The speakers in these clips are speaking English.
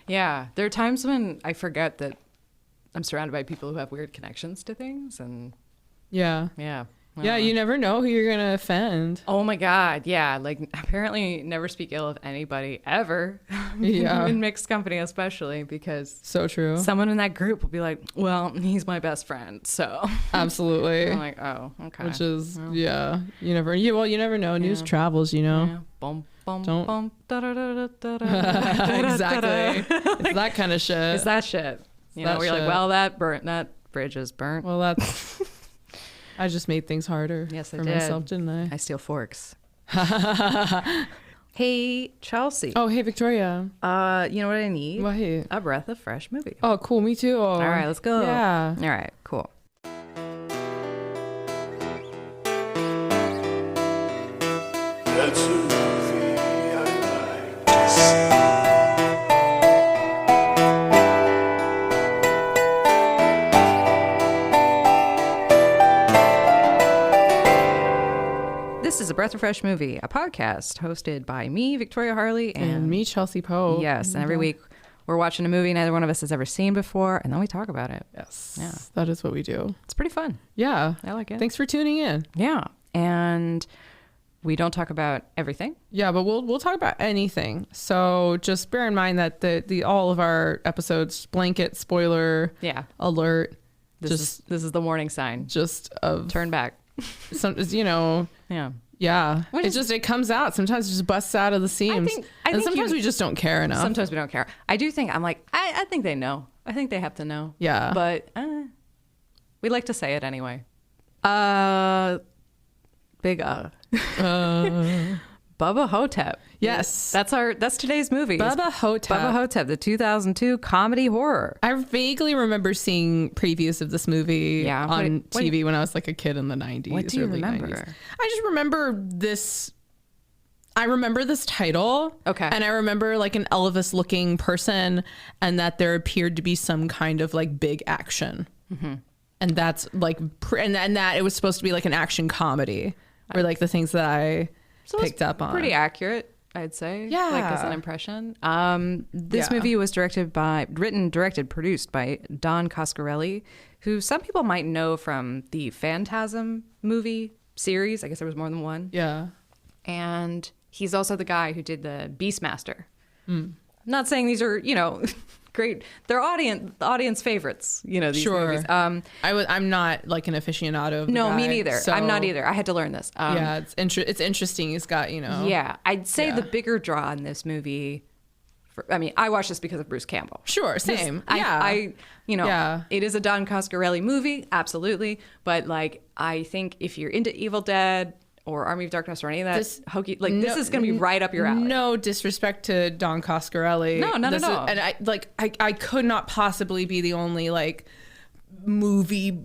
Yeah. There are times when I forget that I'm surrounded by people who have weird connections to things. And yeah. Yeah, You never know who you're gonna offend. Oh my God, yeah. Like, apparently never speak ill of anybody ever. Yeah. In mixed company especially, because So true. someone in that group will be like, well, he's my best friend, so. Absolutely. I'm like, oh, okay. Which is, you never know. News travels, you know. Yeah. Bum, bum, Don't- bum, da, da, da, da, da, Exactly. It's that kind of shit. It's that shit. You know, that where you're like, shit. well, that bridge is burnt. Well, that's... I just made things harder Yes, I for did. myself, didn't I? I steal forks. Hey, Chelsea. Oh, hey, Victoria. You know what I need? Well, hey. A breath of fresh movie. Oh, cool. Me too. All right, let's go. Yeah. All right, cool. That's a movie I like to see. This is a Breath of Fresh Movie, a podcast hosted by me, Victoria Harley, And me, Chelsea Poe. Yes, and every week we're watching a movie neither one of us has ever seen before, and then we talk about it. Yes. Yeah. That is what we do. It's pretty fun. Yeah. I like it. Thanks for tuning in. Yeah, and we don't talk about everything. Yeah, but we'll talk about anything. So just bear in mind that the all of our episodes blanket spoiler Yeah, alert. this is the warning sign. Just of Turn back. some, you know. Yeah. Yeah, Which is- it comes out. Sometimes it just busts out of the seams. I and think sometimes you- we just don't care enough. Sometimes we don't care. I do think I think they know. I think they have to know. Yeah. But we like to say it anyway. Big Bubba Hotep. Yes. That's today's movie. Bubba Hotep. Bubba Hotep, the 2002 comedy horror. I vaguely remember seeing previews of this movie on TV when I was like a kid in the 90s. What do you early remember? 90s. I just remember this. I remember this title. Okay. And I remember like an Elvis looking person and that there appeared to be some kind of like big action. Mm-hmm. And that's like, and that it was supposed to be like an action comedy were like the things that I picked up on. Pretty accurate, I'd say. Yeah. Like as an impression. This movie was produced by Don Coscarelli, who some people might know from the Phantasm movie series. I guess there was more than one. Yeah. And he's also the guy who did the Beastmaster. I'm not saying these are, great. They're audience favorites, these movies. I'm not like an aficionado of the No, guy, me neither. so- I'm not either. I had to learn this. yeah, it's interesting. He's got, Yeah, I'd say Yeah. the bigger draw in this movie. I watched this because of Bruce Campbell. Sure, same. I Yeah. it is a Don Coscarelli movie, absolutely. But like, I think if you're into Evil Dead or Army of Darkness or any of that hokey, like this is going to be right up your alley. No disrespect to Don Coscarelli. No, not at all. And I could not possibly be the only like movie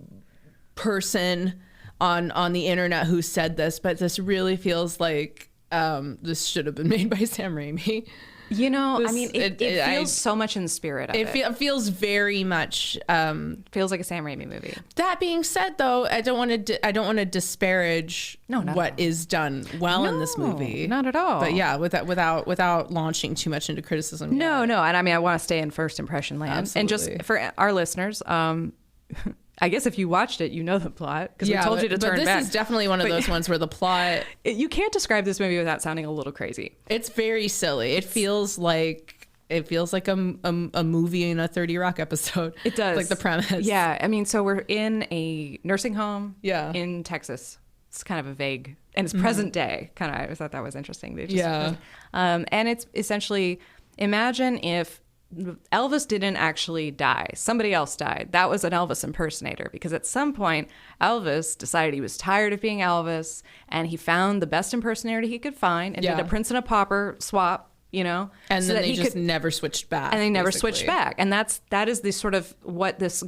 person on the internet who said this, but this really feels like this should have been made by Sam Raimi. It feels so much in the spirit of it. It feels very much. Feels like a Sam Raimi movie. That being said, though, I don't want to disparage what is done well in this movie. Not at all. But yeah, without launching too much into criticism. No, and I want to stay in first impression land. Absolutely. And just for our listeners, I guess if you watched it, you know the plot because we told you to turn back. back. But this is definitely one of those ones where the plot... You can't describe this movie without sounding a little crazy. It's very silly. It feels like a movie in a 30 Rock episode. It does. Like the premise. Yeah. So we're in a nursing home Yeah. in Texas. It's kind of a vague... And it's present day. Kind of, I thought that was interesting. And it's essentially... Imagine if Elvis didn't actually die. Somebody else died. That was an Elvis impersonator because at some point Elvis decided he was tired of being Elvis and he found the best impersonator he could find and did a Prince and a Pauper swap, And so then they just never switched back. And they never basically. switched back. And that is the sort of what this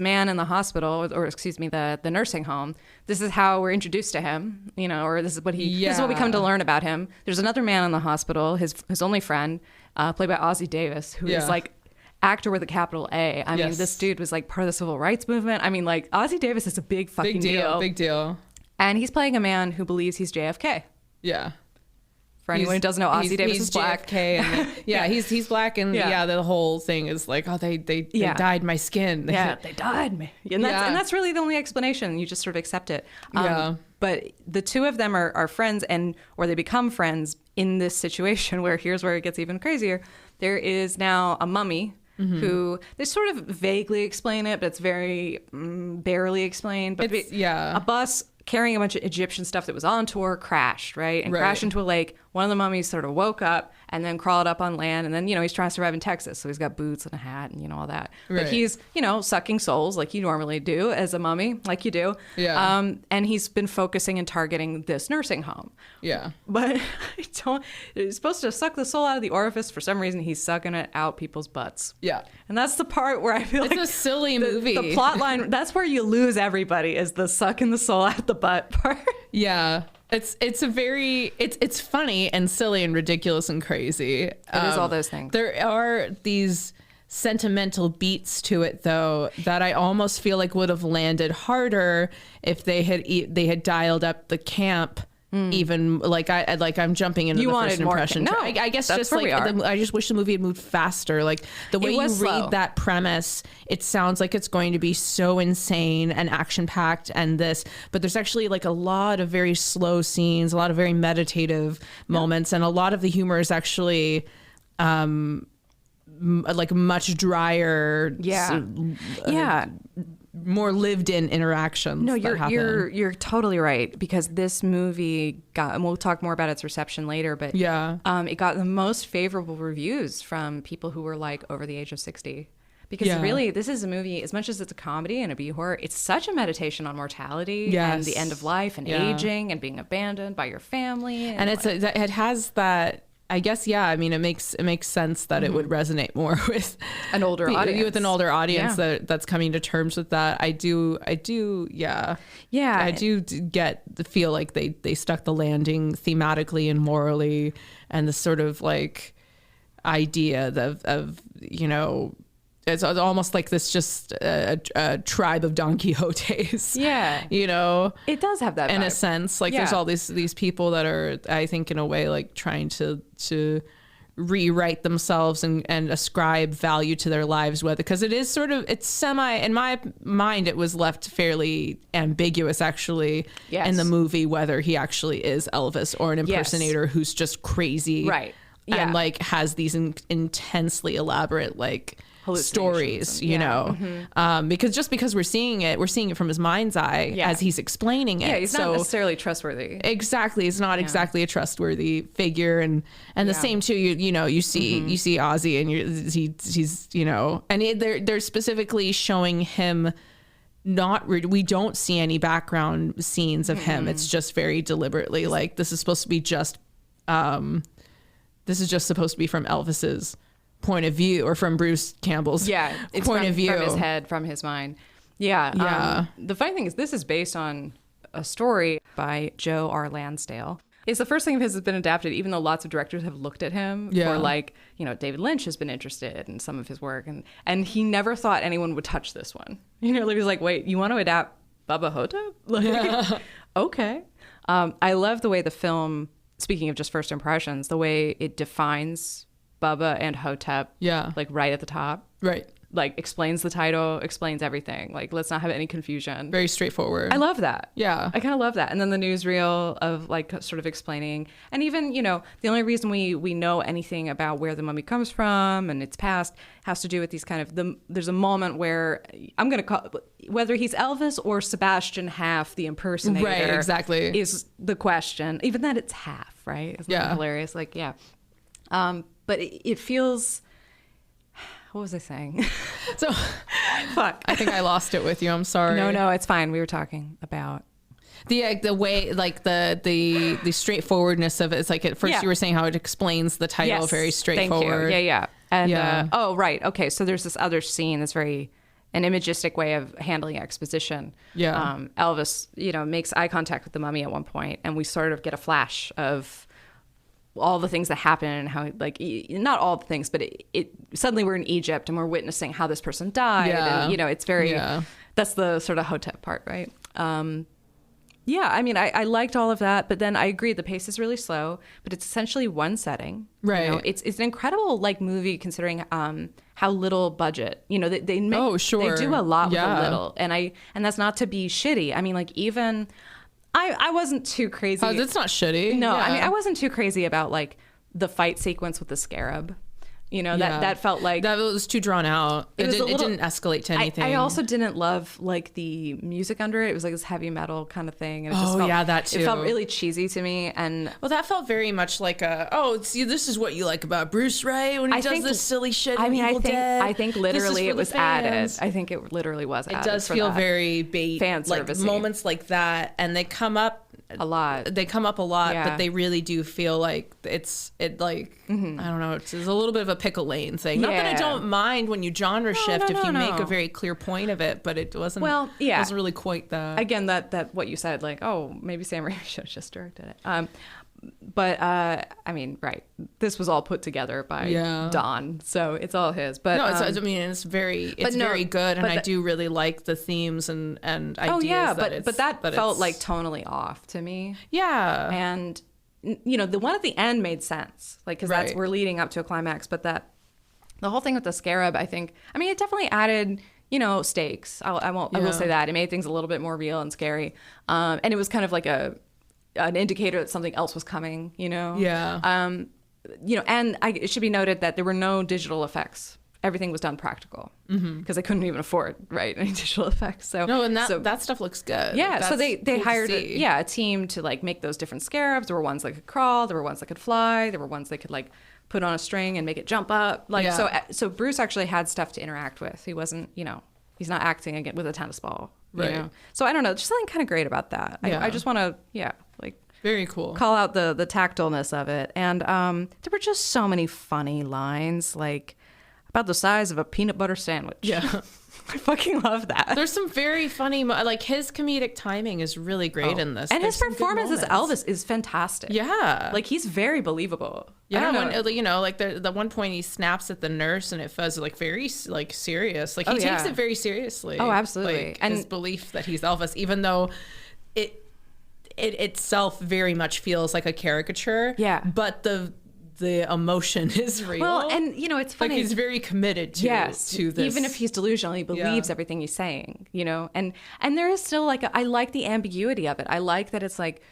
man in the hospital, or excuse me, the nursing home, this is how we're introduced to him, or this is what this is what we come to learn about him. There's another man in the hospital, his only friend, played by Ozzie Davis, who is like actor with a capital A. I mean, this dude was like part of the civil rights movement. I mean, like Ozzie Davis is a big fucking deal. Big deal. And he's playing a man who believes he's JFK. Yeah. For anyone who doesn't know, Ossie Davis is black. JFK and he's black, and the whole thing is like, oh, they dyed my skin. Yeah, they dyed me. And that's really the only explanation. You just sort of accept it. But the two of them are friends, or they become friends in this situation where here's where it gets even crazier. There is now a mummy who they sort of vaguely explain it, but it's very barely explained. But a bus carrying a bunch of Egyptian stuff that was on tour crashed, right? And crashed into a lake. One of the mummies sort of woke up and then crawled up on land. And then, he's trying to survive in Texas. So he's got boots and a hat and, all that. Right. But he's, sucking souls like you normally do as a mummy, like you do. Yeah. And he's been focusing and targeting this nursing home. Yeah. But he's supposed to suck the soul out of the orifice. For some reason, he's sucking it out people's butts. Yeah. And that's the part where I feel it's a silly movie. The plot line, that's where you lose everybody, is the sucking the soul out the butt part. Yeah. It's a very it's funny and silly and ridiculous and crazy. It is all those things. There are these sentimental beats to it, though, that I almost feel like would have landed harder if they had dialed up the camp. Even I'm jumping into the first impression. No, I guess that's just like I just wish the movie had moved faster. Like the way you read that premise, it sounds like it's going to be so insane and action packed but there's actually like a lot of very slow scenes, a lot of very meditative moments, and a lot of the humor is actually like much drier. More lived in interactions. No, you're totally right, because this movie got, and we'll talk more about its reception later, but it got the most favorable reviews from people who were like over the age of 60. Because really, this is a movie, as much as it's a comedy and a B-horror, it's such a meditation on mortality and the end of life and aging and being abandoned by your family. And it has that, I guess, I mean, it makes sense that it would resonate more with an older audience. With an older audience that's coming to terms with that. I do get the feel like they stuck the landing thematically and morally, and the sort of like idea of it's almost like this just a tribe of Don Quixotes. Yeah. It does have that vibe. In a sense. Like there's all these people that are, I think, in a way, like trying to rewrite themselves and ascribe value to their lives, because it is sort of, it's semi, in my mind, it was left fairly ambiguous actually in the movie whether he actually is Elvis or an impersonator who's just crazy. Right. Yeah. And like has these intensely elaborate like stories, because we're seeing it from his mind's eye as he's explaining it. Yeah, he's not necessarily trustworthy. Exactly, he's not exactly a trustworthy figure, and the same too. You see Ozzy, and he's and they're specifically showing him. We don't see any background scenes of him. It's just very deliberately like this is supposed to be just. This is just supposed to be from Elvis's point of view, or from Bruce Campbell's point of view. From his head, from his mind. Yeah. The funny thing is, this is based on a story by Joe R. Lansdale. It's the first thing of his that's been adapted, even though lots of directors have looked at him for David Lynch has been interested in some of his work, and he never thought anyone would touch this one. He was like, wait, you want to adapt Bubba Hotep? Okay. I love the way the film, speaking of just first impressions, the way it defines Bubba and Hotep, like right at the top. Right. Like explains the title, explains everything. Like, let's not have any confusion. Very straightforward. I love that. Yeah. I kind of love that. And then the newsreel of like sort of explaining. And even, the only reason we know anything about where the mummy comes from and its past has to do with these kind of, there's a moment where I'm going to call, whether he's Elvis or Sebastian Half, the impersonator. Right, exactly. Is the question. Even that it's half, right? Isn't that hilarious? Like, but it feels... What was I saying? So, fuck. I think I lost it with you. I'm sorry. No, it's fine. We were talking about the way, like the straightforwardness of it. It's like at first you were saying how it explains the title very straightforward. Thank you. Yeah. And oh, right. Okay. So there's this other scene that's very an imagistic way of handling exposition. Yeah. Elvis, makes eye contact with the mummy at one point, and we sort of get a flash of all the things that happen and how, like, not all the things, but it suddenly we're in Egypt and we're witnessing how this person died. Yeah. And, it's very, that's the sort of Hotep part, right? Yeah, I mean, I liked all of that, but then I agree the pace is really slow, but it's essentially one setting. Right. You know, it's an incredible like movie considering how little budget. You know, they make they do a lot with a little, and that's not to be shitty. I mean, like even I wasn't too crazy. Oh, that's not shitty. No, yeah. I mean I wasn't too crazy about like the fight sequence with the scarab. You know, that felt like... That was too drawn out. It didn't escalate to anything. I also didn't love, like, the music under it. It was like this heavy metal kind of thing. And it just felt, that too. It felt really cheesy to me. And well, that felt very much like see, this is what you like about Bruce, right? When he does this silly shit in Evil Dead. I think literally it was added. I think it literally was added. It does feel very bait. Fan service-y. Like moments like that. And they come up a lot. They come up a lot, but they really do feel like I don't know, it's a little bit of a pickle lane thing. Not that I don't mind when you genre shift if you make a very clear point of it, but it wasn't it wasn't really quite that. Again, that what you said, like, oh, maybe Sam Raimi should have just directed it. But I mean, right, this was all put together by Don, so it's all his. But no, it's very good, and I do really like the themes and ideas. Oh yeah, but that felt like tonally off to me. Yeah, and you know, the one at the end made sense, like because we're leading up to a climax. But the whole thing with the scarab, I mean, it definitely added, you know, stakes. I will say that it made things a little bit more real and scary, and it was kind of like an indicator that something else was coming, you know? Yeah. You know, and it should be noted that there were no digital effects. Everything was done practical because they couldn't even afford, any digital effects. So no, and that stuff looks good. Yeah, so they hired a team to like make those different scarabs. There were ones that could crawl. There were ones that could fly. There were ones they could like put on a string and make it jump up. So Bruce actually had stuff to interact with. He wasn't, you know, he's not acting again with a tennis ball. Right. You know? So I don't know, just something kind of great about that. I just want to, like very cool. Call out the tactileness of it. And there were just so many funny lines, like about the size of a peanut butter sandwich. Yeah. I fucking love that. There's some very funny, like his comedic timing is really great in this. And his performance as Elvis is fantastic. Yeah. Like he's very believable. Yeah. When, you know, like the one point he snaps at the nurse and it feels like very like serious. Like he takes it very seriously. Oh, absolutely. Like, and his belief that he's Elvis, even though it itself very much feels like a caricature. Yeah. But the emotion is real. Well, and you know, it's funny. Like he's very committed to this. Even if he's delusional, he believes everything he's saying, you know? And there is still like, I like the ambiguity of it. I like that it's like,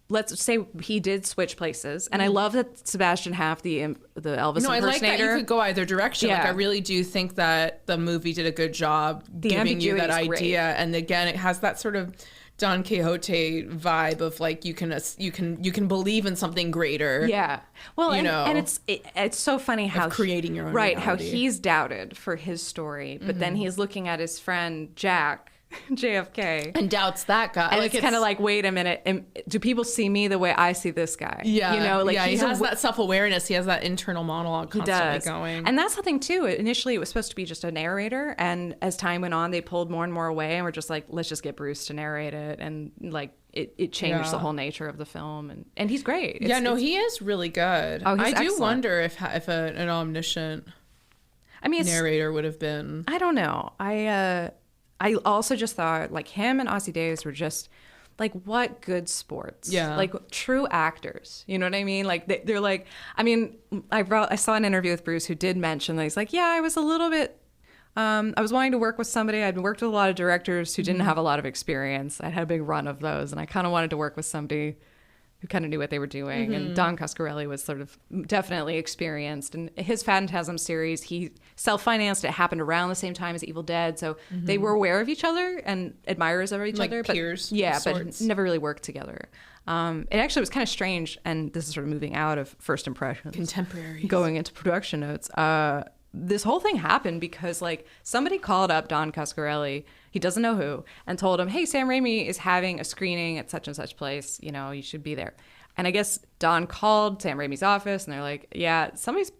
let's say he did switch places. And I love that Sebastian Haff, the Elvis impersonator. I like that you could go either direction. Yeah. Like I really do think that the movie did a good job giving you that idea. Great. And again, it has that sort of Don Quixote vibe of like you can believe in something greater. Yeah. Well, and it's so funny how creating your own reality. How he's doubted for his story, but then he's looking at his friend Jack, JFK, and doubts that guy. And like, it's kind of like, wait a minute, do people see me the way I see this guy? Yeah, you know, like he has that self-awareness. He has that internal monologue constantly going. And that's the thing too. Initially, it was supposed to be just a narrator, and as time went on, they pulled more and more away, and we're just like, let's just get Bruce to narrate it, and like it changed the whole nature of the film, and he's great. He is really good. Oh, I do wonder if an omniscient, narrator would have been. I don't know. I also just thought like him and Ossie Davis were just like, what good sports. Yeah. Like true actors. You know what I mean? Like they're like, I mean, I saw an interview with Bruce who did mention that he's like, yeah, I was a little bit, I was wanting to work with somebody. I'd worked with a lot of directors who didn't have a lot of experience. I had a big run of those, and I kind of wanted to work with somebody who kind of knew what they were doing. And Don Coscarelli was sort of definitely experienced. And his Phantasm series, he self-financed. It happened around the same time as Evil Dead. So they were aware of each other and admirers of each other. Peers. But never really worked together. It actually was kind of strange, and this is sort of moving out of first impressions. Contemporaries. Going into production notes. This whole thing happened because like somebody called up Don Coscarelli, he doesn't know who, and told him, hey, Sam Raimi is having a screening at such and such place, you know, you should be there. And I guess Don called Sam Raimi's office, and they're like, yeah, somebody's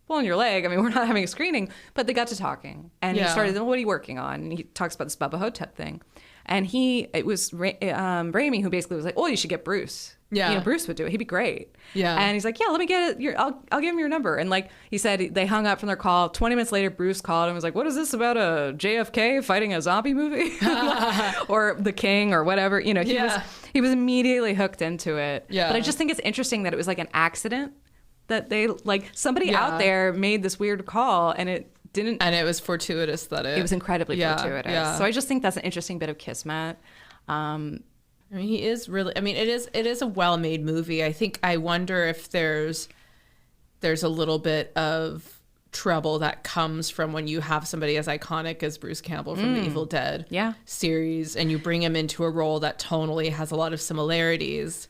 pulling your leg. I mean, we're not having a screening. But they got to talking, and he started, what are you working on? And he talks about this Bubba Hotep thing. And it was Raimi who basically was like, oh, you should get Bruce. Yeah. You know, Bruce would do it. He'd be great. Yeah. And he's like, yeah, let me get it. I'll give him your number. And like he said, they hung up from their call. 20 minutes later, Bruce called and was like, what is this about a JFK fighting a zombie movie? Or The King or whatever. You know, he was immediately hooked into it. Yeah. But I just think it's interesting that it was like an accident that they, like, somebody out there made this weird call and it didn't. And it was fortuitous that it was incredibly fortuitous. Yeah. So I just think that's an interesting bit of kismet. I mean, he is really, I mean, it is a well-made movie. I wonder if there's a little bit of trouble that comes from when you have somebody as iconic as Bruce Campbell from the Evil Dead series, and you bring him into a role that tonally has a lot of similarities,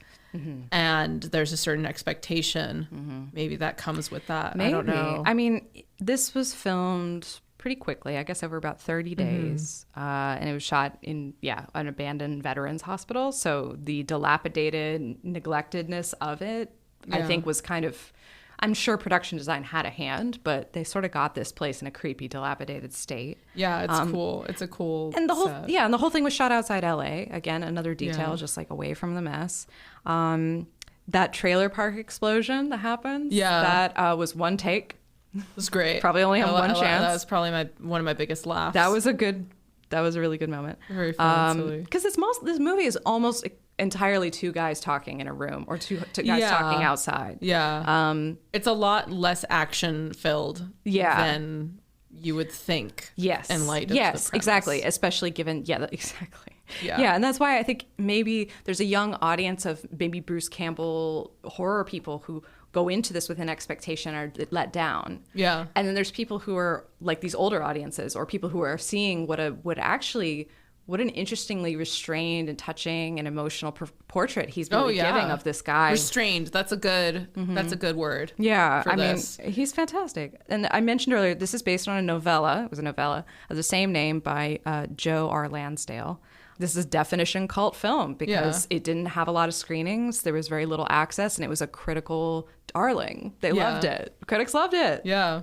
and there's a certain expectation. Maybe that comes with that. Maybe. I don't know. I mean, this was filmed pretty quickly, I guess over about 30 days. And it was shot in, an abandoned veterans hospital. So the dilapidated neglectedness of it, I think was kind of, I'm sure production design had a hand, but they sort of got this place in a creepy, dilapidated state. Yeah, it's cool. It's a cool and the whole set. and the whole thing was shot outside LA. Again, another detail, just like away from the mess. That trailer park explosion that happens, that was one take. It was great. Probably only had one chance. That was probably one of my biggest laughs. That was a really good moment. Very fun, silly. Because this movie is almost entirely two guys talking in a room or two guys talking outside. Yeah. It's a lot less action filled than you would think. Yes. In light of the premise. Exactly. Especially given, exactly. Yeah, and that's why I think maybe there's a young audience of maybe Bruce Campbell horror people who go into this with an expectation are let down. Yeah. And then there's people who are like these older audiences or people who are seeing what an interestingly restrained and touching and emotional portrait he's really giving of this guy. Restrained. That's a good word. Yeah. I mean, he's fantastic. And I mentioned earlier, this is based on a novella. It was a novella of the same name by Joe R. Lansdale. This is definition cult film because it didn't have a lot of screenings. There was very little access, and it was a critical darling. They loved it. Critics loved it. Yeah.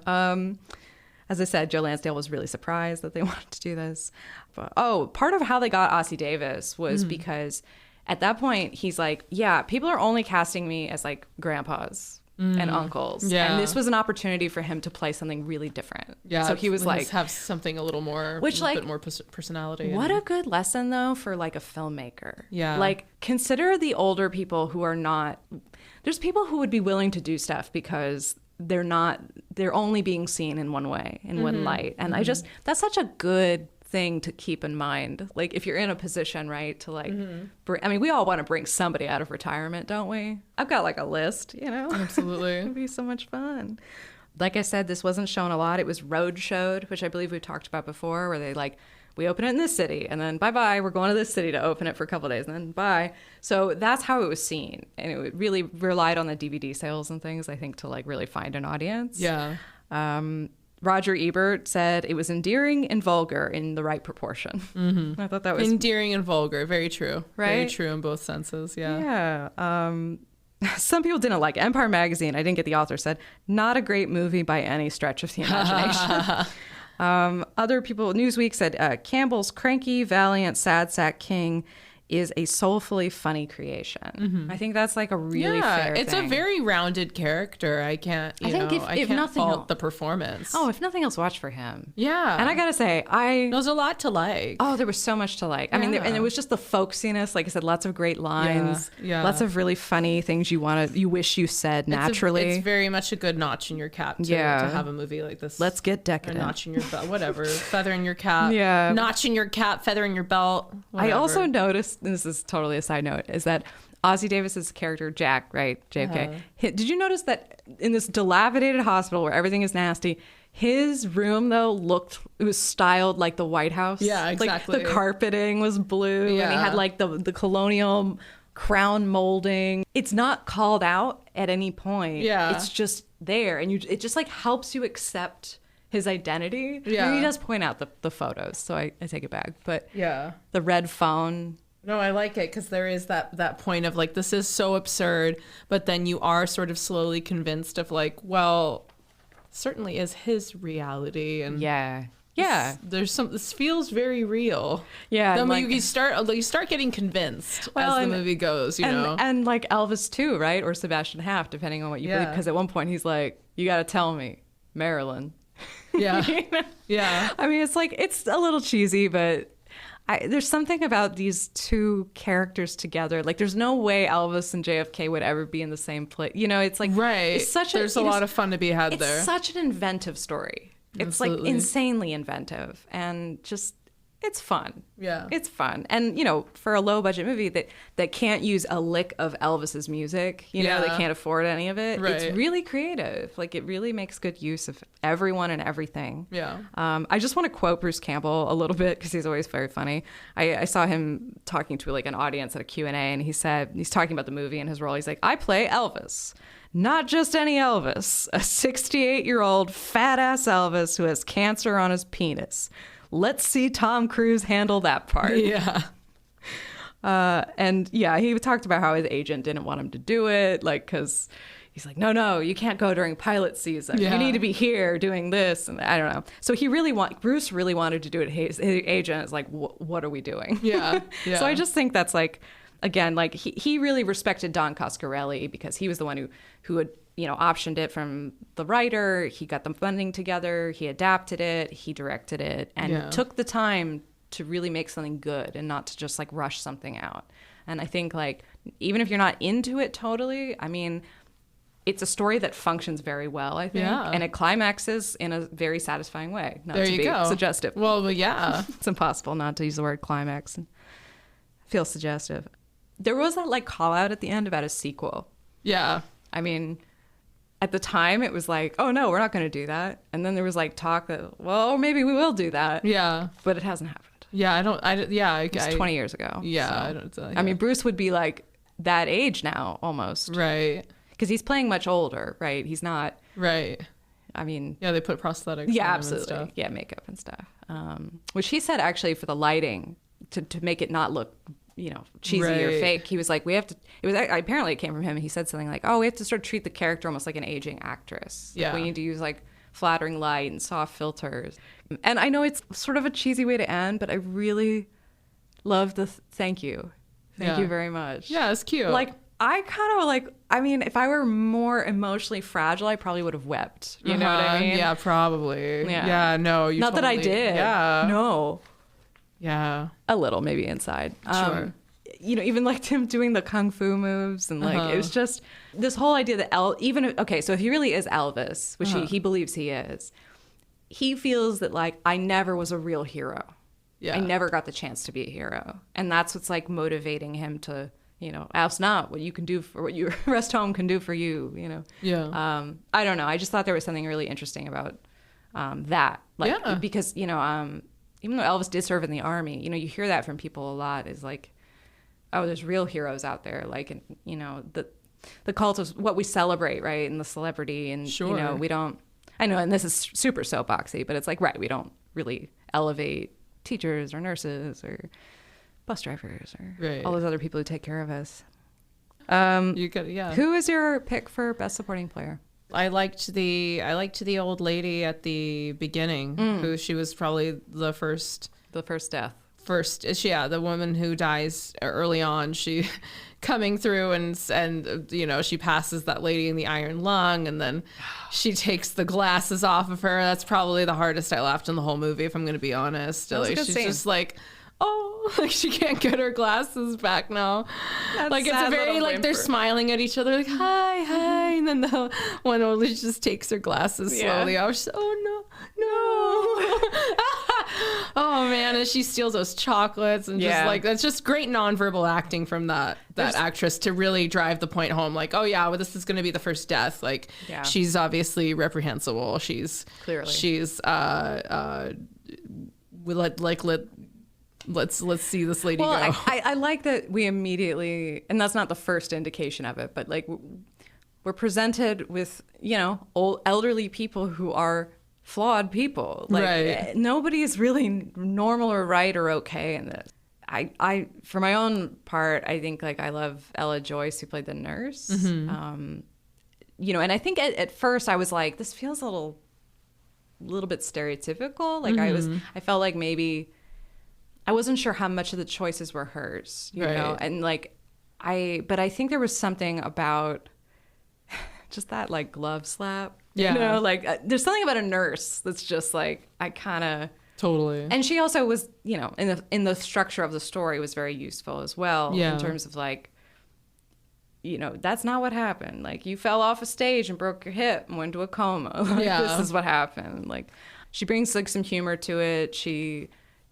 As I said, Joe Lansdale was really surprised that they wanted to do this. But, part of how they got Ossie Davis was because at that point, he's like, people are only casting me as like grandpas and uncles. Yeah. And this was an opportunity for him to play something really different. Yeah. So he was like, have something a bit more personality. What a good lesson though for like a filmmaker. Yeah. Like consider the older people who are not, there's people who would be willing to do stuff because they're only being seen in one way, in one light. And that's such a good thing to keep in mind. Like if you're in a position, right, to like, we all want to bring somebody out of retirement, don't we? I've got like a list, Absolutely. It'd be so much fun. Like I said, this wasn't shown a lot. It was road showed, which I believe we talked about before, where they like, we open it in this city and then bye-bye, we're going to this city to open it for a couple of days and then bye. So that's how it was seen. And it really relied on the DVD sales and things, I think, to like really find an audience. Yeah. Roger Ebert said it was endearing and vulgar in the right proportion. I thought that was endearing and vulgar. Very true. Right? Very true in both senses. Yeah. Yeah. Some people didn't like it. Empire Magazine, I didn't get the author, said, not a great movie by any stretch of the imagination. Other people, Newsweek said, Campbell's cranky, valiant, sad sack king is a soulfully funny creation. I think that's like a really fair it's thing. A very rounded character. I can't, I can't fault the performance. Oh, if nothing else, watch for him. Yeah. And I gotta say, there's a lot to like. Oh, there was so much to like. I mean, and it was just the folksiness. Like I said, lots of great lines. Yeah. Lots of really funny things you wish you said naturally. It's very much a good notch in your cap to have a movie like this. Let's get decadent. Or notch in your belt, whatever. Feather in your cap. Yeah. Notch in your cap, feather in your belt. Whatever. I also noticed, and this is totally a side note, is that Ossie Davis's character Jack, right, JFK. Did you notice that in this dilapidated hospital where everything is nasty, his room though it was styled like the White House. Yeah, exactly. Like the carpeting was blue, and he had like the colonial crown molding. It's not called out at any point. Yeah, it's just there, and it just like helps you accept his identity. Yeah, I mean, he does point out the photos, so I take it back. But yeah, the red phone. No, I like it because there is that point of like, this is so absurd, but then you are sort of slowly convinced of like, well, certainly is his reality. And yeah, Yeah. This feels very real. Yeah. Then like, you start getting convinced as the movie goes, you know. And like Elvis too, right? Or Sebastian Haft, depending on what you believe. Because at one point he's like, you got to tell me, Marilyn. Yeah. You know? Yeah. I mean, it's like, it's a little cheesy, but there's something about these two characters together. Like, there's no way Elvis and JFK would ever be in the same place. You know, it's like, right. It's such there's a lot of fun to be had there. It's such an inventive story. It's like insanely inventive and just, it's fun. Yeah. It's fun. And, you know, for a low budget movie that can't use a lick of Elvis's music, you know, they can't afford any of it. Right. It's really creative. Like, it really makes good use of everyone and everything. Yeah. I just want to quote Bruce Campbell a little bit because he's always very funny. I saw him talking to like an audience at a Q&A, and he said, he's talking about the movie and his role. He's like, I play Elvis. Not just any Elvis, a 68-year-old fat-ass Elvis who has cancer on his penis. Let's see Tom Cruise handle that part. Yeah. And yeah, he talked about how his agent didn't want him to do it, like, because he's like, no, you can't go during pilot season. Yeah. You need to be here doing this, and I don't know. So Bruce really wanted to do it. His agent is like, what are we doing? Yeah. So I just think that's like, again, like he really respected Don Coscarelli because he was the one who had, you know, optioned it from the writer. He got the funding together. He adapted it. He directed it and took the time to really make something good and not to just like rush something out. And I think like, even if you're not into it totally, I mean, it's a story that functions very well, I think. Yeah. And it climaxes in a very satisfying way. Not to be suggestive. Well, yeah. It's impossible not to use the word climax and feel suggestive. There was that like call out at the end about a sequel. Yeah. I mean, at the time it was like, oh no, we're not going to do that. And then there was like talk that, well, maybe we will do that. Yeah. But it hasn't happened. Yeah. It was 20 years ago. Yeah. So. I mean, Bruce would be like that age now almost. Right. Because he's playing much older, right? He's not. Right. I mean. Yeah, they put prosthetics yeah, on absolutely. him and stuff. Yeah, makeup and stuff. Which he said actually for the lighting, to make it not look, you know, cheesy or fake. He was like, apparently it came from him. He said something like, oh, we have to sort of treat the character almost like an aging actress. Like, we need to use like flattering light and soft filters. And I know it's sort of a cheesy way to end, but I really love the thank you. Thank you very much. Yeah, it's cute. Like, I kind of like, I mean, if I were more emotionally fragile, I probably would have wept. You know what I mean? Yeah, probably. Yeah, no. Not that I did. Yeah. No. Yeah. A little, maybe inside. Sure. You know, even like him doing the kung fu moves and like, it was just this whole idea that so if he really is Elvis, which he believes he is, he feels that like, I never was a real hero. Yeah. I never got the chance to be a hero. And that's what's like motivating him to, you know, ask not what you can do for what your rest home can do for you, you know? Yeah. I don't know. I just thought there was something really interesting about that. Like, because, you know, even though Elvis did serve in the army, you know, you hear that from people a lot is like, oh, there's real heroes out there. Like, you know, the cult of what we celebrate, right? And the celebrity and, you know, we don't, I know, and this is super soapboxy, but it's like, right, we don't really elevate teachers or nurses or bus drivers or all those other people who take care of us. Who is your pick for best supporting player? I liked the old lady at the beginning, who she was probably the first death. The woman who dies early on. She coming through and you know, she passes that lady in the iron lung, and then she takes the glasses off of her. That's probably the hardest I laughed in the whole movie, if I'm going to be honest. Like, she's just like, oh, like she can't get her glasses back now. That's like, it's a very like they're smiling at each other like, hi, and then the one old lady just takes her glasses slowly off. She's, oh no. Oh man, and she steals those chocolates and just like, that's just great nonverbal acting from that actress to really drive the point home. Like, oh yeah, well, this is going to be the first death. Like, she's obviously reprehensible. She's let's see this lady go. I like that we immediately, and that's not the first indication of it, but like we're presented with, you know, old elderly people who are flawed people. Like, nobody is really normal or right or okay in this. I for my own part, I think like I love Ella Joyce, who played the nurse. You know, and I think at first I was like, this feels a little little bit stereotypical. Like I felt like maybe I wasn't sure how much of the choices were hers, you know? And like, but I think there was something about just that like glove slap, you know, like there's something about a nurse that's just like, I kind of totally. And she also was, you know, in the structure of the story was very useful as well in terms of like, you know, that's not what happened. Like you fell off a stage and broke your hip and went into a coma. Like, this is what happened. Like she brings like some humor to it.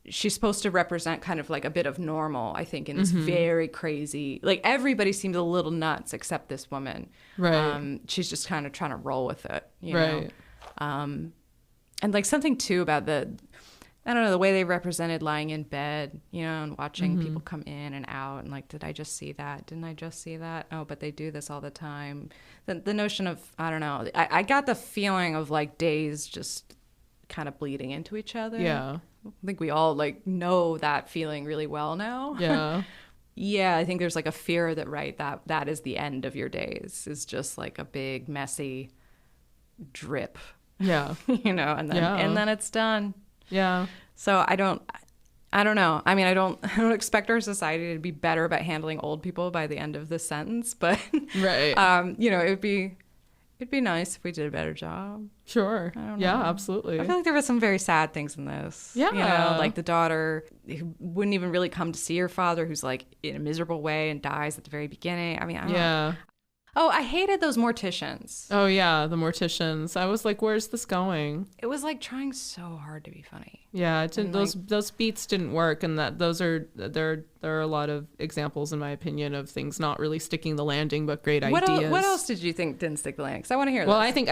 She's supposed to represent kind of like a bit of normal, I think, in this very crazy, like everybody seems a little nuts except this woman. Right. She's just kind of trying to roll with it, you know? And like something too about I don't know, the way they represented lying in bed, you know, and watching people come in and out and like, did I just see that? Didn't I just see that? Oh, but they do this all the time. The notion of, I don't know, I got the feeling of like days just kind of bleeding into each other. Yeah. I think we all like know that feeling really well now. Yeah. Yeah, I think there's like a fear that that is the end of your days, is just like a big messy drip. Yeah. You know, and then it's done. Yeah. So I don't know. I mean, I don't expect our society to be better about handling old people by the end of this sentence, but you know, it'd be nice if we did a better job. Sure. Yeah, absolutely. I feel like there were some very sad things in this. Yeah. You know, like the daughter who wouldn't even really come to see her father, who's like in a miserable way and dies at the very beginning. I mean, I don't know. Oh, I hated those morticians. Oh, yeah, the morticians. I was like, where's this going? It was like trying so hard to be funny. Yeah, it didn't, those beats didn't work, and there are a lot of examples, in my opinion, of things not really sticking the landing, but great ideas. What else did you think didn't stick the landing? Because I want to hear this. Well, I think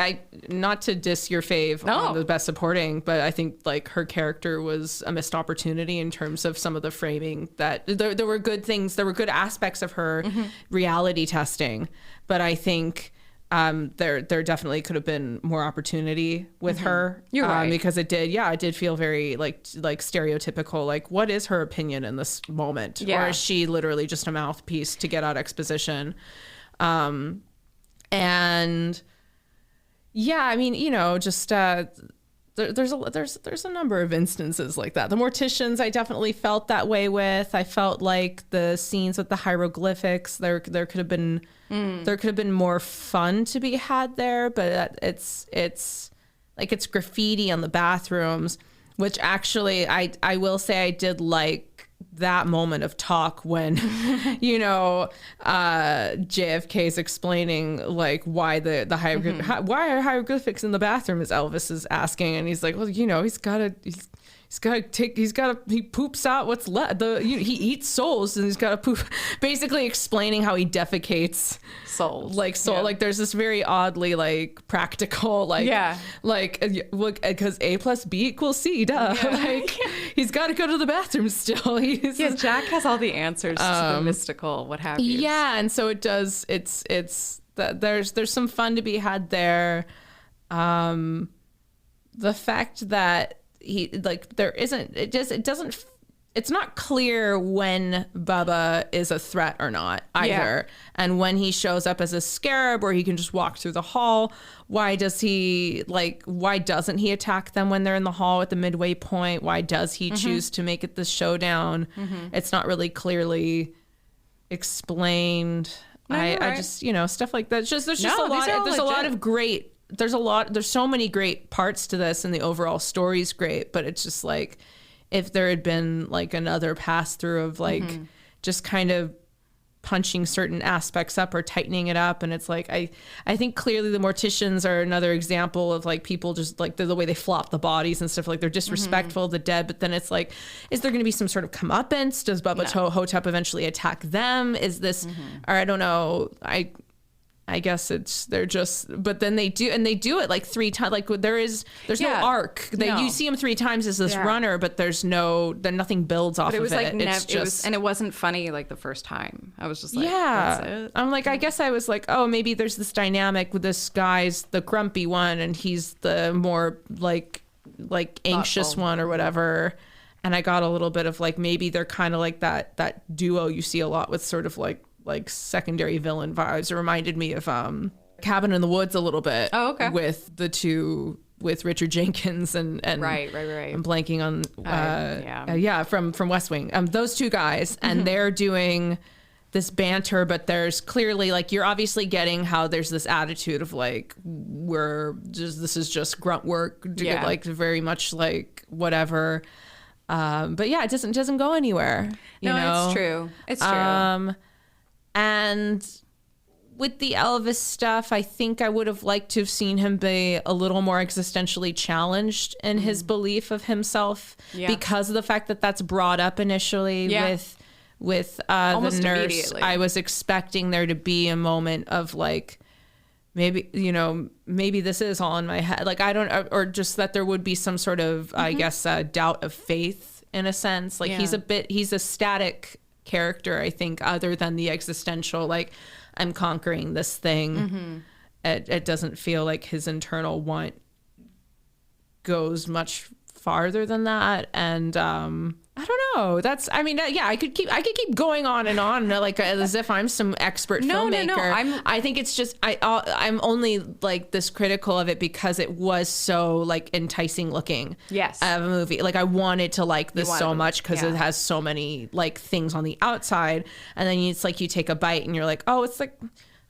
not to diss your fave on the best supporting, but I think like her character was a missed opportunity in terms of some of the framing. That there were good things, there were good aspects of her reality testing. But I think there definitely could have been more opportunity with her. You're right. Because it did feel very like stereotypical. Like, what is her opinion in this moment? Yeah. Or is she literally just a mouthpiece to get out exposition? And yeah, I mean, you know, just there's a number of instances like that. The morticians, I definitely felt that way with. I felt like the scenes with the hieroglyphics, there could have been more fun to be had there, but it's like it's graffiti on the bathrooms, which actually I will say I did like that moment of talk when, you know, JFK is explaining like why the why are hieroglyphics in the bathroom, as Elvis is asking, and he's like, well, you know, he poops out what's left. He eats souls, and he's got to poop. Basically explaining how he defecates souls. Like like there's this very oddly like practical look, because A plus B equals C. Duh. Yeah. Like he's got to go to the bathroom still. Jack has all the answers to the mystical what have you. Yeah, and so it does. It's there's some fun to be had there. The fact that it's not clear when Bubba is a threat or not either. And when he shows up as a scarab, or he can just walk through the hall, why doesn't he attack them when they're in the hall at the midway point? Why does he choose to make it the showdown? It's not really clearly explained. No, I just, you know, stuff like that. There's so many great parts to this, and the overall story's great, but it's just like, if there had been like another pass through of like just kind of punching certain aspects up or tightening it up. And it's like, I think clearly the morticians are another example of like people just like the way they flop the bodies and stuff, like they're disrespectful of the dead. But then it's like, is there going to be some sort of comeuppance? Does Bubba Hotep eventually attack them? Is this, or I don't know. I guess but then they do it like 3 times. Like there's no arc. You see him 3 times as this runner, but nothing builds off of it. But it was like and it wasn't funny like the first time. I was just like, that's it. I'm like, I guess I was like, oh, maybe there's this dynamic with this guy's the grumpy one, and he's the more like anxious thoughtful one or whatever. And I got a little bit of like, maybe they're kind of like that duo you see a lot with sort of like secondary villain vibes. It reminded me of Cabin in the Woods a little bit. Oh, okay. With the two Richard Jenkins and right. I'm blanking on from West Wing. Those two guys, and they're doing this banter, but there's clearly like you're obviously getting how there's this attitude of like this is just grunt work, like very much like whatever. But yeah, it doesn't go anywhere. You know? It's true. And with the Elvis stuff, I think I would have liked to have seen him be a little more existentially challenged in his belief of himself because of the fact that that's brought up initially with the nurse. I was expecting there to be a moment of like, maybe this is all in my head. Like, I don't, or just that there would be some sort of, I guess, doubt of faith in a sense. Like he's a static character, I think, other than the existential, like, I'm conquering this thing. It doesn't feel like his internal want goes much farther than that. And I don't know. I could keep going on and on, like as if I'm some expert filmmaker. No. I think it's just I'm only like this critical of it because it was so like enticing looking. Yes. Of a movie. Like I wanted to like this so much because it has so many like things on the outside, and then it's like you take a bite and you're like, oh, it's like.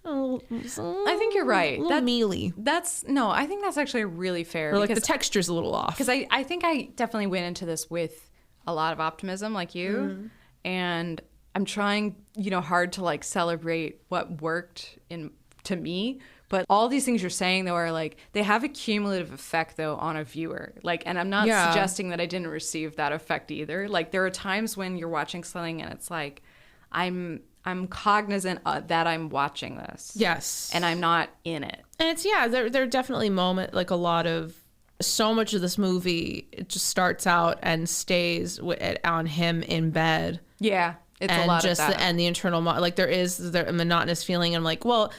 Oh, I think you're right. That mealy. I think that's actually really fair. Or like the texture's a little off. Because I think I definitely went into this with a lot of optimism, like you, and I'm trying, hard to like celebrate what worked to me. But all these things you're saying though are like they have a cumulative effect though on a viewer. Like, and I'm not suggesting that I didn't receive that effect either. Like there are times when you're watching something and it's like I'm cognizant that I'm watching this. Yes. And I'm not in it. And it's, there are definitely like so much of this movie, it just starts out and stays on him in bed. Yeah. It's a lot of that. And the internal, like there is a monotonous feeling. I'm like, well,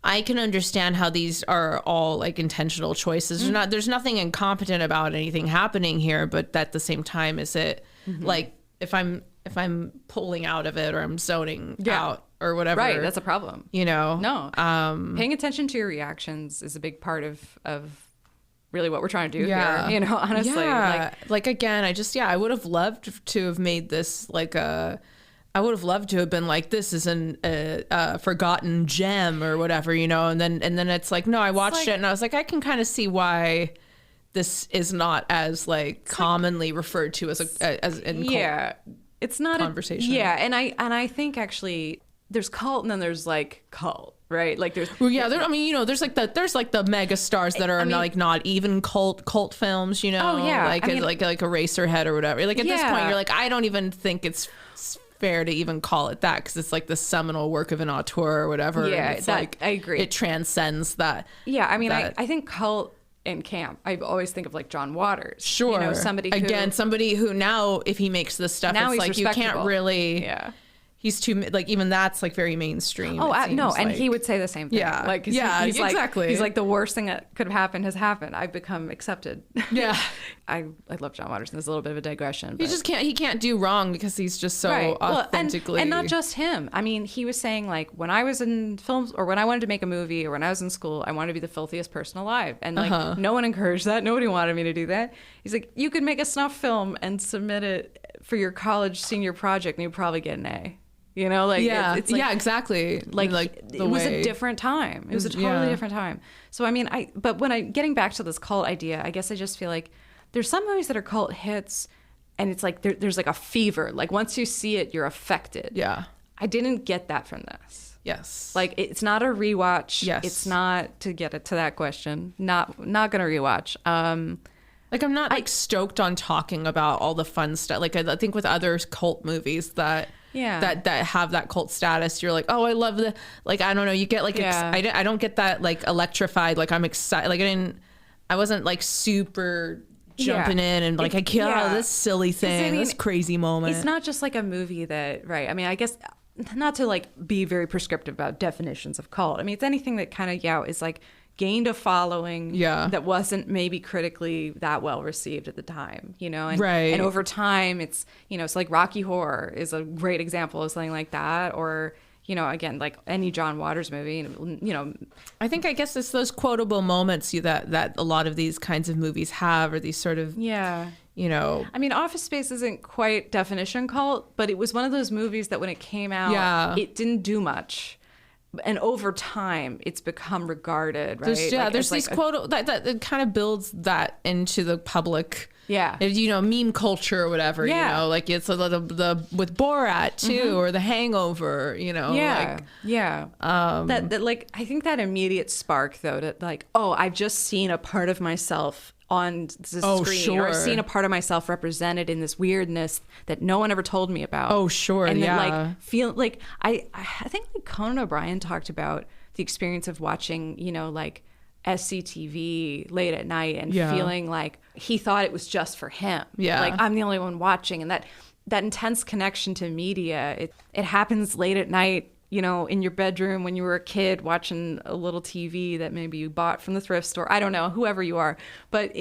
I can understand how these are all like intentional choices. There's nothing incompetent about anything happening here, but at the same time, is it like if I'm pulling out of it or I'm zoning out or whatever. Right, that's a problem. No. Paying attention to your reactions is a big part of really what we're trying to do here, honestly. Yeah. Like again, I would have loved to have made this like I would have loved to have been like, this is a forgotten gem or whatever, and then it's like, no, I watched it and I was like, I can kind of see why this is not as like commonly referred to as it's not conversation. And I think actually there's cult and then there's like cult, right? Like there's there's like the mega stars that are like not even cult films, like Eraserhead or whatever. Like at this point you're like, I don't even think it's fair to even call it that because it's like the seminal work of an auteur or whatever. It's I agree. It transcends that. Yeah, I think cult and camp, I always think of like John Waters. Sure. Somebody who now, if he makes this stuff, now it's like you can't really. Yeah. He's too like even that's like very mainstream. Oh no, and like. He would say the same thing. Yeah, like he's exactly. Like, he's like the worst thing that could have happened has happened. I've become accepted. Yeah, I love John Waters. And there's a little bit of a digression. But he can't do wrong because he's just so authentically. And not just him. I mean, he was saying like when I was in films or when I wanted to make a movie or when I was in school, I wanted to be the filthiest person alive, and like no one encouraged that. Nobody wanted me to do that. He's like, you could make a snuff film and submit it for your college senior project, and you'd probably get an A. It's like, exactly. Like it was a different time. It was a totally different time. So I mean, but when getting back to this cult idea, I guess I just feel like there's some movies that are cult hits, and it's like there's like a fever. Like once you see it, you're affected. Yeah. I didn't get that from this. Yes. Like it's not a rewatch. Yes. It's not, to get it to that question. Not gonna rewatch. Like I'm not like stoked on talking about all the fun stuff. Like I think with other cult movies that have that cult status, you're like, oh, I love the, like, I don't know, you get like I don't get that like electrified, like I'm excited, like I wasn't like super jumping in and like this silly thing, this crazy moment. It's not just like a movie that, right? I mean, I guess not to like be very prescriptive about definitions of cult. I mean, it's anything that kind of is like gained a following that wasn't maybe critically that well received at the time, and, right. And over time it's, it's like Rocky Horror is a great example of something like that, or, you know, again, like any John Waters movie, you know. I guess it's those quotable moments that a lot of these kinds of movies have, or these sort of, Yeah. you know. I mean, Office Space isn't quite definition cult, but it was one of those movies that when it came out, it didn't do much. And over time, it's become regarded, right? There's these quote that kind of builds that into the public. Yeah. You know, meme culture or whatever, you know, like it's the with Borat too, or The Hangover, you know. Yeah. Like, yeah. That like, I think that immediate spark though, to like, oh, I've just seen a part of myself on the screen, or I've seen a part of myself represented in this weirdness that no one ever told me about. Oh, sure. And yeah. then like feel like I think like Conan O'Brien talked about the experience of watching, you know, like SCTV late at night and feeling like he thought it was just for him. Yeah. Like I'm the only one watching, and that intense connection to media, it happens late at night, you know, in your bedroom when you were a kid watching a little TV that maybe you bought from the thrift store. I don't know, whoever you are. But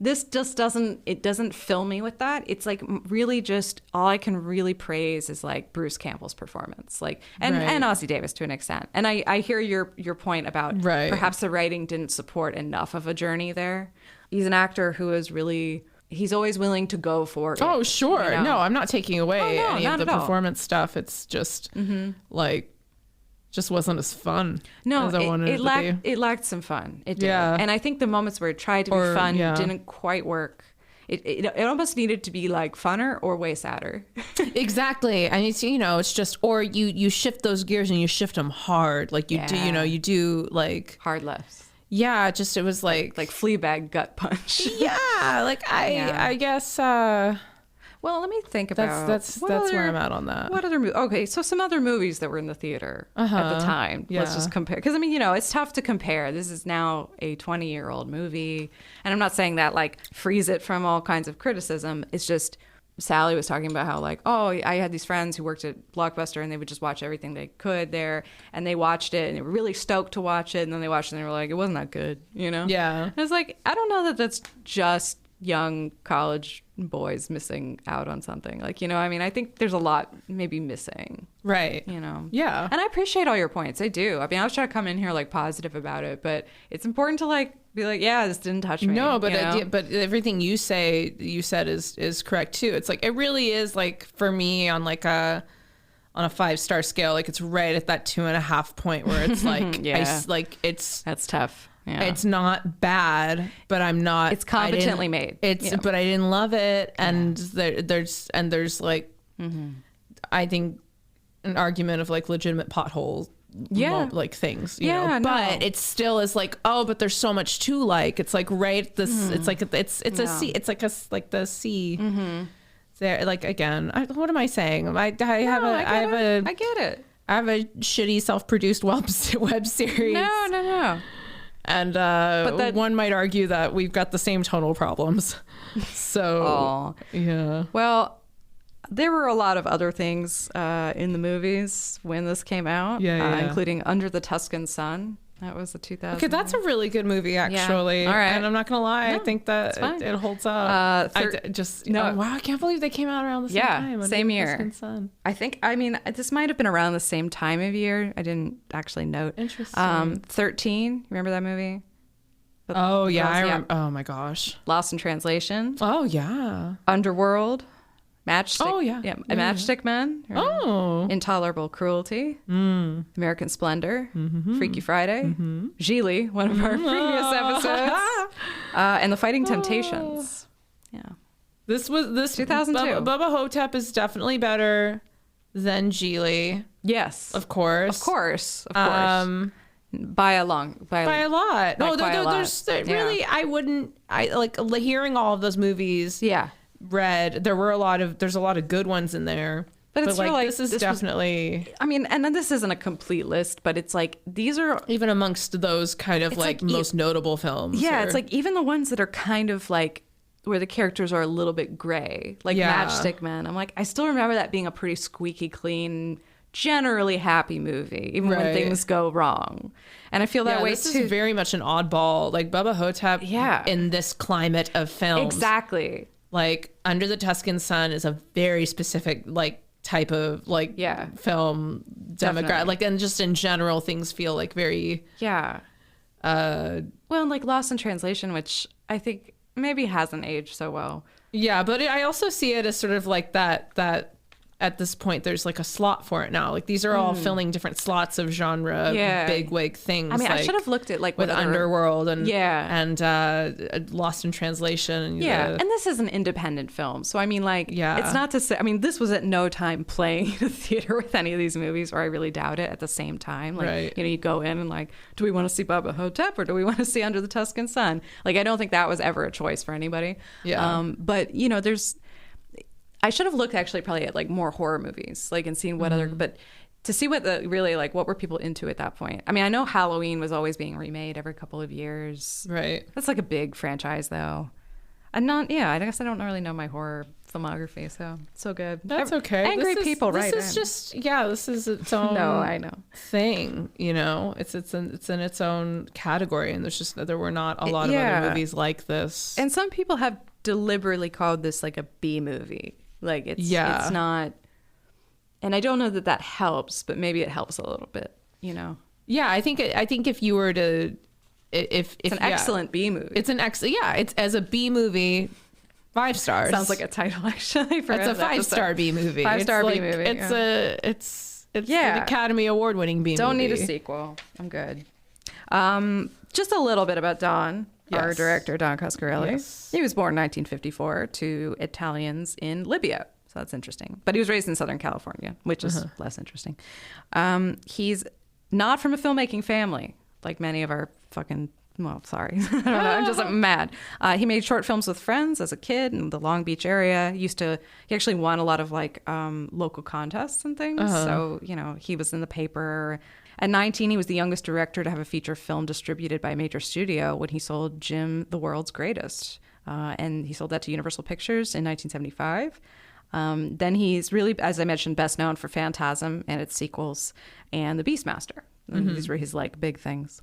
this just doesn't fill me with that. It's like really just all I can really praise is like Bruce Campbell's performance, like and Ossie Davis to an extent. And I hear your point about perhaps the writing didn't support enough of a journey there. He's an actor who is really, he's always willing to go for it. Oh, sure. You know? No, I'm not taking away any of the performance stuff. It's just like, just wasn't as fun as I wanted it to be. It lacked some fun. It did. Yeah. And I think the moments where it tried to be fun didn't quite work. It almost needed to be like funner or way sadder. Exactly. And it's, you know, it's just, or you shift those gears and you shift them hard. Like you do, you know, you do like hard lefts. Yeah, just it was like Fleabag gut punch. Yeah, like I guess. Well, let me think about that's where I'm at on that. What other movie? Okay, so some other movies that were in the theater at the time. Yeah. Let's just compare, because I mean, you know, it's tough to compare. This is now a 20-year-old movie, and I'm not saying that like frees it from all kinds of criticism. It's just Sally was talking about how like, oh, I had these friends who worked at Blockbuster and they would just watch everything they could there, and they watched it and they were really stoked to watch it, and then they watched it and they were like, it wasn't that good, you know? Yeah. And it's like, I don't know that that's just young college boys missing out on something. Like, you know, I mean, I think there's a lot maybe missing. Right. You know? Yeah. And I appreciate all your points. I do. I mean, I was trying to come in here like positive about it, but it's important to like be like, yeah, this didn't touch me. No, but you know? but everything you said is correct too. It's like, it really is like, for me on like a 5-star scale, like it's right at that 2.5 point where it's like, that's tough. Yeah. It's not bad, but I'm not. It's competently made. But I didn't love it, and there's like, I think an argument of like legitimate potholes, like things, you know. But it still is like, oh, but there's so much to like. It's like right this. It's like it's a C. It's like the C. There, like again, what am I saying? I get it. I have a shitty self-produced web series. No. And but one might argue that we've got the same tonal problems. So, yeah. Well, there were a lot of other things in the movies when this came out, including Under the Tuscan Sun. That was the 2000. Okay, that's a really good movie, actually. Yeah. All right. And I'm not going to lie, I think that it holds up. Wow, I can't believe they came out around the same time. Same year. I mean, this might have been around the same time of year. I didn't actually note. Interesting. 13, remember that movie? Oh, yeah. I remember. Oh, my gosh. Lost in Translation. Oh, yeah. Underworld. Matchstick. Oh, yeah. Matchstick Men. Oh. Intolerable Cruelty. American Splendor. Freaky Friday. Gigli, one of our previous episodes. And The Fighting Temptations. Yeah. This 2002. Bubba Hotep is definitely better than Gigli. Yes. Of course. By a lot. No, there's really, I like hearing all of those movies. Yeah. There's a lot of good ones in there, but it's like this is definitely I mean, and then this isn't a complete list, but it's like these are even amongst those kind of like most notable films. It's like even the ones that are kind of like where the characters are a little bit gray, like Matchstick Men. I'm like, I still remember that being a pretty squeaky clean, generally happy movie, even when things go wrong. And I feel that way this too. Is very much an oddball, like Bubba Hotep in this climate of films. Exactly. Like Under the Tuscan Sun is a very specific, like type of like film demographic. Like, and just in general, things feel like very well, like Lost in Translation, which I think maybe hasn't aged so well. Yeah, but I also see it as sort of like that at this point there's like a slot for it now. Like these are all filling different slots of genre bigwig things. I mean, like, I should have looked at like with Underworld and and Lost in Translation. And this is an independent film, so I mean, like, it's not to say. I mean, this was at no time playing in a theater with any of these movies, or I really doubt it. At the same time, like you know, you go in and like, do we want to see Bubba Hotep or do we want to see Under the Tuscan Sun? Like, I don't think that was ever a choice for anybody. But you know, I should have looked actually probably at like more horror movies, like, and seen what other, but to see what really like what were people into at that point. I mean, I know Halloween was always being remade every couple of years. Right. That's like a big franchise though. And I guess I don't really know my horror filmography, so good. That's okay. Angry people, right? This is just this is its own I know. thing, you know. It's in its own category, and there were not a lot of other movies like this. And some people have deliberately called this like a B movie. Like it's not, and I don't know that helps, but maybe it helps a little bit, you know. Yeah, I think if you were to, if it's an excellent B movie, it's it's as a B movie, 5 stars. Sounds like a title actually. It's a 5-star B movie. 5-star B movie. It's an Academy Award winning B movie. Don't need a sequel. I'm good. Just a little bit about Don. Our director, Don Coscarelli. Yes. He was born in 1954 to Italians in Libya. So that's interesting. But he was raised in Southern California, which is less interesting. He's not from a filmmaking family, like many of our fucking... Well, sorry. I don't know. I'm just mad. He made short films with friends as a kid in the Long Beach area. He actually won a lot of like local contests and things. So, you know, he was in the paper. At 19, he was the youngest director to have a feature film distributed by a major studio when he sold Jim the World's Greatest. And he sold that to Universal Pictures in 1975. Then he's really, as I mentioned, best known for Phantasm and its sequels and The Beastmaster. These were his like big things.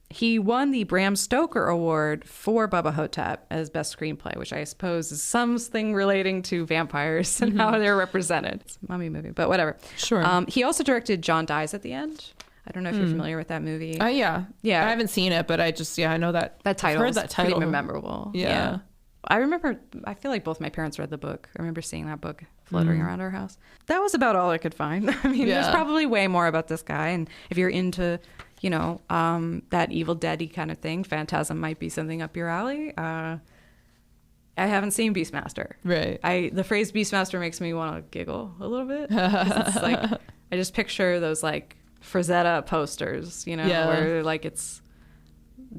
He won the Bram Stoker Award for Bubba Hotep as best screenplay, which I suppose is something relating to vampires and how they're represented. It's a mummy movie, but whatever. Sure. He also directed John Dies at the End. I don't know if you're familiar with that movie. Yeah. I haven't seen it, but I just, I know that. That title. I've heard that title. Pretty memorable. Yeah. I feel like both my parents read the book. I remember seeing that book floating around our house. That was about all I could find. I mean, there's probably way more about this guy. And if you're into, you know, that Evil Dead-y kind of thing, Phantasm might be something up your alley. I haven't seen Beastmaster. Right. The phrase Beastmaster makes me want to giggle a little bit. It's like, I just picture those like Frazetta posters, you know, where like it's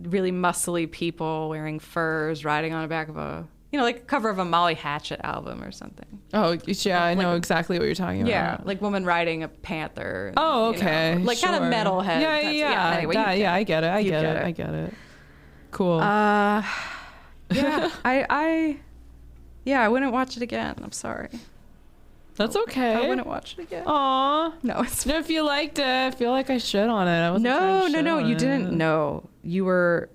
really muscly people wearing furs riding on the back of a, you know, like cover of a Molly Hatchet album or something. Oh, yeah, I know exactly what you're talking about. Yeah, like woman riding a panther. Oh, okay. You know, like kind of metalhead. Yeah. Anyway, I get it. I get it. Cool. I wouldn't watch it again. I'm sorry. That's okay. I wouldn't watch it again. Aw. No, it's no, if you liked it, I feel like I shit on it. No, you didn't. No, you were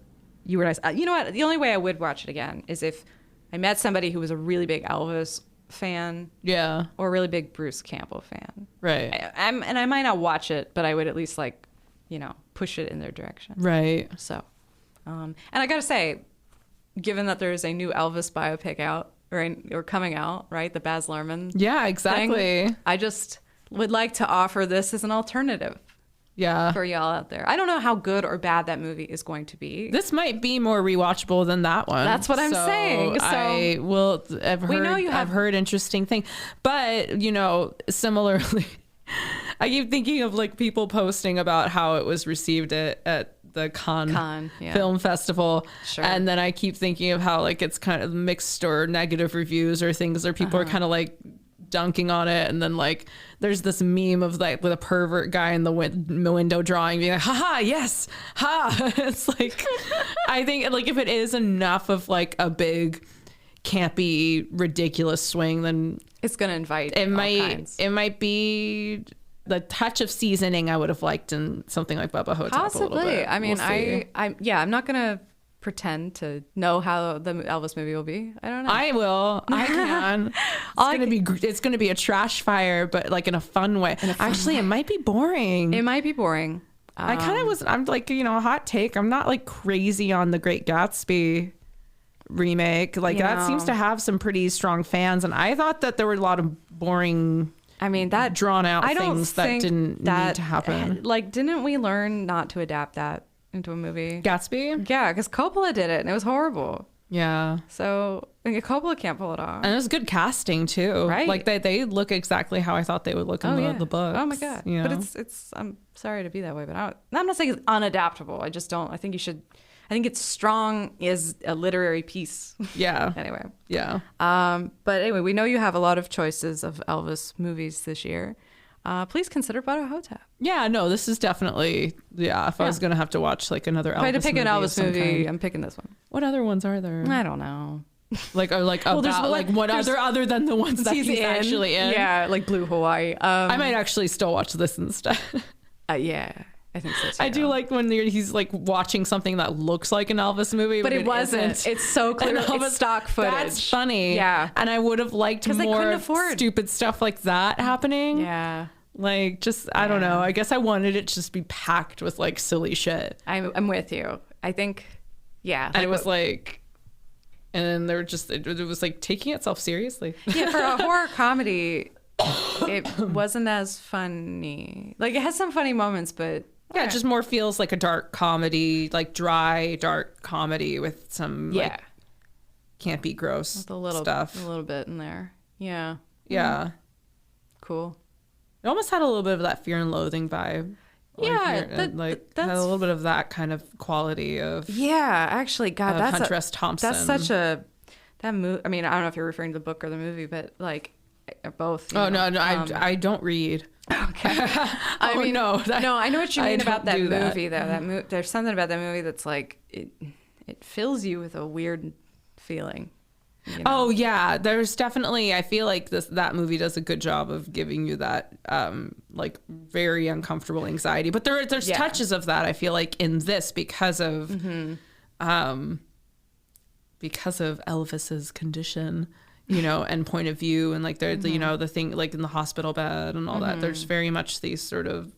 nice. You know what? The only way I would watch it again is if I met somebody who was a really big Elvis fan. Yeah. Or a really big Bruce Campbell fan. Right. And I might not watch it, but I would at least like, you know, push it in their direction. Right. So, and I got to say, given that there is a new Elvis biopic out, or coming out, right? The Baz Luhrmann. Yeah, exactly. Thing. I just would like to offer this as an alternative. Yeah. For y'all out there. I don't know how good or bad that movie is going to be. This might be more rewatchable than that one. That's what I'm saying. So I've heard interesting things. But, you know, similarly, I keep thinking of like people posting about how it was received at the Cannes Film Festival. Sure. And then I keep thinking of how like it's kind of mixed or negative reviews or things, or people are kind of like dunking on it, and then like there's this meme of like with a pervert guy in the window drawing being like, haha, yes, ha. It's like I think like if it is enough of like a big campy ridiculous swing, then it's gonna invite it might be the touch of seasoning I would have liked in something like Bubba Hotep. Possibly. A little bit. I mean, I'm not gonna pretend to know how the Elvis movie will be? I don't know. I will. I can. It's gonna be a trash fire, but like in a fun way. Actually, it might be boring. It might be boring. I kind of was. I'm like, a hot take. I'm not like crazy on the Great Gatsby remake. Like that seems to have some pretty strong fans, and I thought that there were a lot of boring. I mean, that drawn out things that didn't need to happen. Like, didn't we learn not to adapt that into a movie? Gatsby? Yeah, because Coppola did it and it was horrible. Yeah. So Coppola can't pull it off. And it was good casting too. Right. Like they look exactly how I thought they would look in the books. Oh my God. But it's I'm sorry to be that way, but I'm not saying it's unadaptable. I just don't. I think it's strong as a literary piece. Yeah. Anyway. Yeah. But anyway, we know you have a lot of choices of Elvis movies this year. Please consider Bubba Hotep. Yeah, no, this is definitely, if I was going to have to watch like another Elvis movie. If I had to pick an Elvis movie, I'm picking this one. What other ones are there? I don't know. Other than the ones that he's actually in? Yeah, like Blue Hawaii. I might actually still watch this instead. Yeah, I think so too. I do like when he's like watching something that looks like an Elvis movie, but it wasn't. Isn't. It's so clear. It's stock footage. That's funny. Yeah, and I would have liked more stupid stuff like that happening. Yeah. Like, just, I don't know. I guess I wanted it to just be packed with, like, silly shit. I'm with you. I think, yeah. And it was, like, and then they were just, it was, like, taking itself seriously. Yeah, for a horror comedy, it wasn't as funny. Like, it has some funny moments, but... Yeah, it just more feels like a dark comedy, like, dry, dark comedy with some, like, campy, gross stuff. A little bit in there. Yeah. Yeah. Mm-hmm. Cool. It almost had a little bit of that Fear and Loathing vibe. Had a little bit of that kind of quality of. Yeah, actually, God, that's Hunter S. Thompson. That's such that movie. I mean, I don't know if you're referring to the book or the movie, but like both. No, I don't read. Okay. I mean, no, I know what you mean about that movie. Though there's something about that movie that's like it fills you with a weird feeling. Oh yeah, there's definitely. I feel like that movie does a good job of giving you that like very uncomfortable anxiety. But there's touches of that. I feel like in this because of Elvis's condition, and point of view, and like there's the thing like in the hospital bed and all that. There's very much these sort of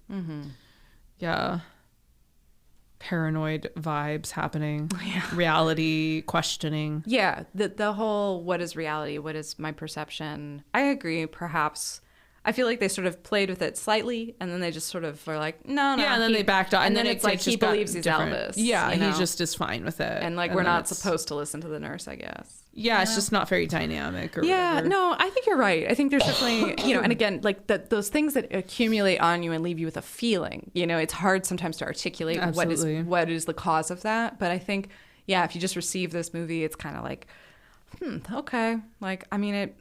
paranoid vibes happening, reality questioning. Yeah, the whole what is reality, what is my perception. I agree. Perhaps I feel like they sort of played with it slightly, and then they just sort of were like, no. Yeah, and then they backed off, and then it's like he believes he's Elvis. Yeah, he just is fine with it, and like we're not supposed to listen to the nurse, I guess. Yeah, it's just not very dynamic. Or whatever. No, I think you're right. I think there's definitely, and again, like those things that accumulate on you and leave you with a feeling. It's hard sometimes to articulate what is the cause of that. But I think, if you just receive this movie, it's kind of like, okay. Like, I mean,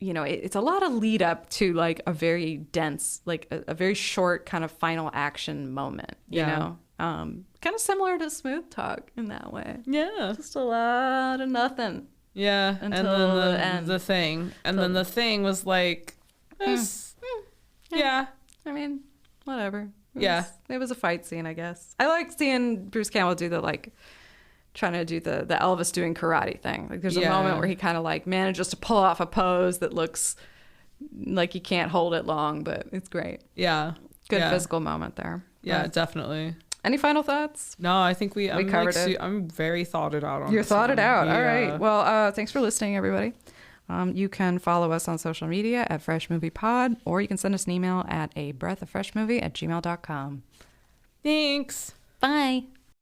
it's a lot of lead up to like a very dense, like a very short kind of final action moment, you know? Kind of similar to Smooth Talk in that way. Yeah. Just a lot of nothing. Yeah. Until and then the end. The thing. And then the thing was like, yeah. I mean, whatever. It was a fight scene, I guess. I like seeing Bruce Campbell do trying to do the Elvis doing karate thing. Like there's a moment where he kind of like manages to pull off a pose that looks like he can't hold it long, but it's great. Yeah. Good physical moment there. Yeah, but definitely. Any final thoughts? No, I think we covered it. I'm very thoughted out on You're this thoughted one. out. Yeah. All right. Well, thanks for listening, everybody. You can follow us on social media at Fresh Movie Pod, or you can send us an email at abreathoffreshmovie@gmail.com. Thanks. Bye.